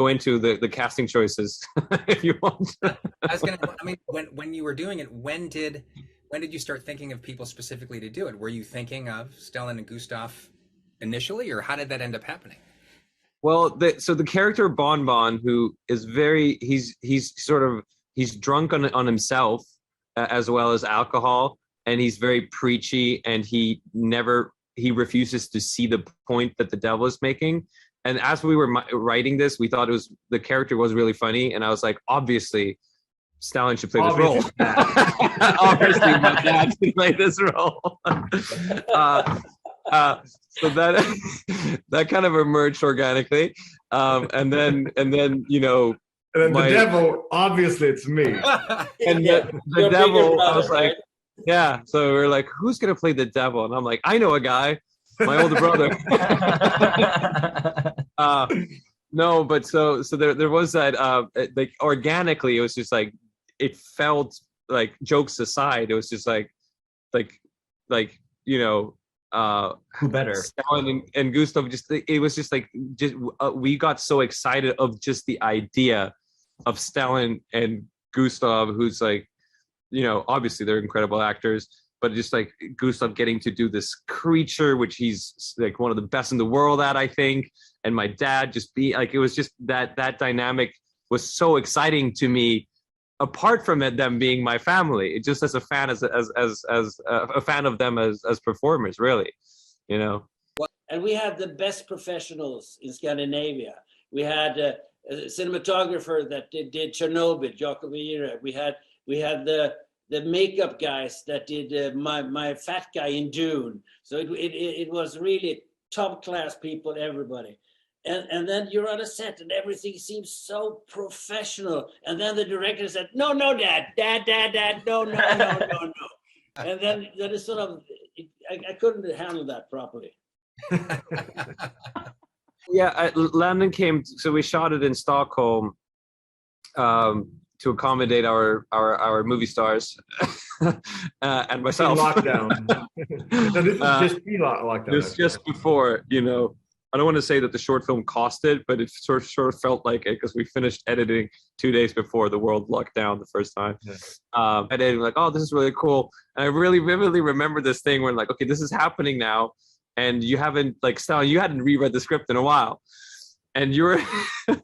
go into the casting choices if you want. I mean, when you were doing it, when did you start thinking of people specifically to do it? Were you thinking of Stellan and Gustav initially, or how did that end up happening? Well, so the character Bon Bon, who is he's drunk on himself as well as alcohol, and he's very preachy, and he refuses to see the point that the devil is making. And as we were writing this, we thought the character was really funny, and I was like, obviously, Stalin should play this role. Obviously, my dad should play this role. So that kind of emerged organically, and then And then the devil, obviously, it's me. And the devil, brother, I was like, right? Yeah. So we're like, who's gonna play the devil? And I'm like, I know a guy, my older brother. No, but so there was that like organically, it was just like it felt like, jokes aside, it was just like who better, Stalin and Gustav, it was just like we got so excited of just the idea of Stalin and Gustav, who's like, obviously they're incredible actors, but just like Gustav getting to do this creature, which he's like one of the best in the world at, I think, and my dad just be like, it was just that dynamic was so exciting to me, apart from them being my family. It just as a fan, as a fan of them as performers, really, And we had the best professionals in Scandinavia. We had a cinematographer that did Chernobyl, Jakob Ira. We had the makeup guys that did my fat guy in Dune. So it was really top class people, everybody. And then you're on a set and everything seems so professional. And then the director said, no, dad, no. And then it's sort of, I couldn't handle that properly. Yeah, Landon came, so we shot it in Stockholm to accommodate our movie stars and myself. Lockdown. So this is just pre-lockdown. This just before, I don't want to say that the short film cost it, but it sort of felt like it, because we finished editing 2 days before the world locked down the first time. Yeah. Editing, like, oh, this is really cool. And I really vividly remember this thing where, like, okay, this is happening now, and you haven't, like, Stalin, you hadn't reread the script in a while, and you were, and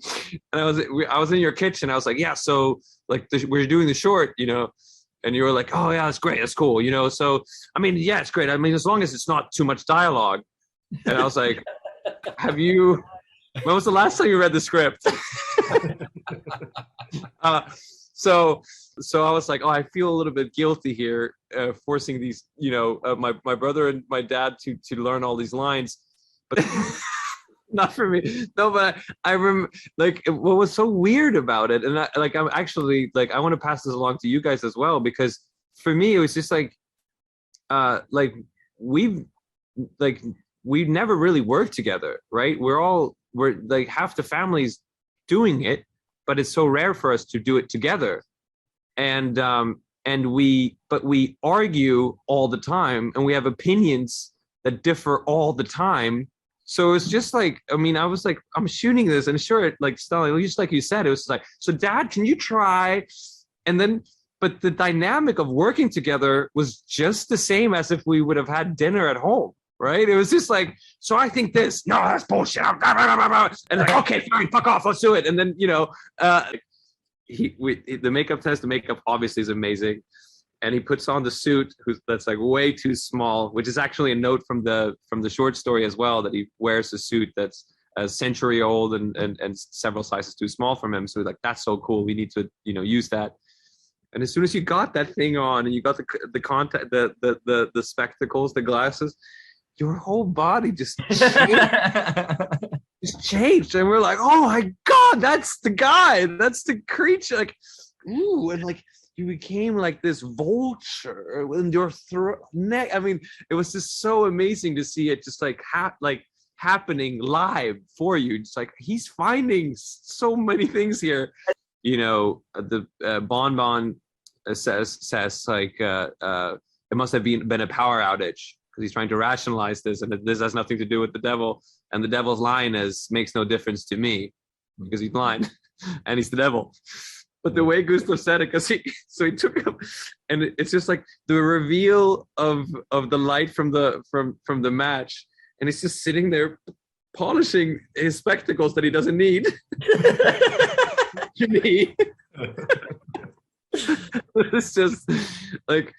I was in your kitchen. I was like, yeah, so like we're doing the short, and you were like, oh yeah, that's great, that's cool, So I mean, yeah, it's great. I mean, as long as it's not too much dialogue. And I was like, when was the last time you read the script? So I was like, oh, I feel a little bit guilty here, forcing these, my brother and my dad to learn all these lines, but not for me. No, but I remember, like, what was so weird about it, and I'm actually, like, I want to pass this along to you guys as well, because for me it was just like we've never really worked together, right? We're like half the family's doing it, but it's so rare for us to do it together. And we argue all the time, and we have opinions that differ all the time. So it's just like, I mean, I was like, I'm shooting this, and sure, like, Stellan, just like you said, it was like, so Dad, can you try? And then, but the dynamic of working together was just the same as if we would have had dinner at home. Right? It was just like, so I think this, no, that's bullshit. And like, okay, fine, fuck off, let's do it. And then, the makeup test, the makeup obviously is amazing. And he puts on the suit that's like way too small, which is actually a note from the short story as well, that he wears a suit that's a century old and several sizes too small from him. So like, that's so cool. We need to, use that. And as soon as you got that thing on and you got the contact, the spectacles, the glasses, your whole body just changed. And we're like, oh my God, that's the guy. That's the creature. Like, ooh, and like you became like this vulture in your neck. I mean, it was just so amazing to see it just like happening live for you. Just like, he's finding so many things here. The Bon Bon says like it must have been a power outage, because he's trying to rationalize this, and this has nothing to do with the devil. And the devil's line is, makes no difference to me. because he's blind and he's the devil. But the way Gustav said it, because he took him, and it's just like the reveal of the light from the match, and he's just sitting there polishing his spectacles that he doesn't need. It's just like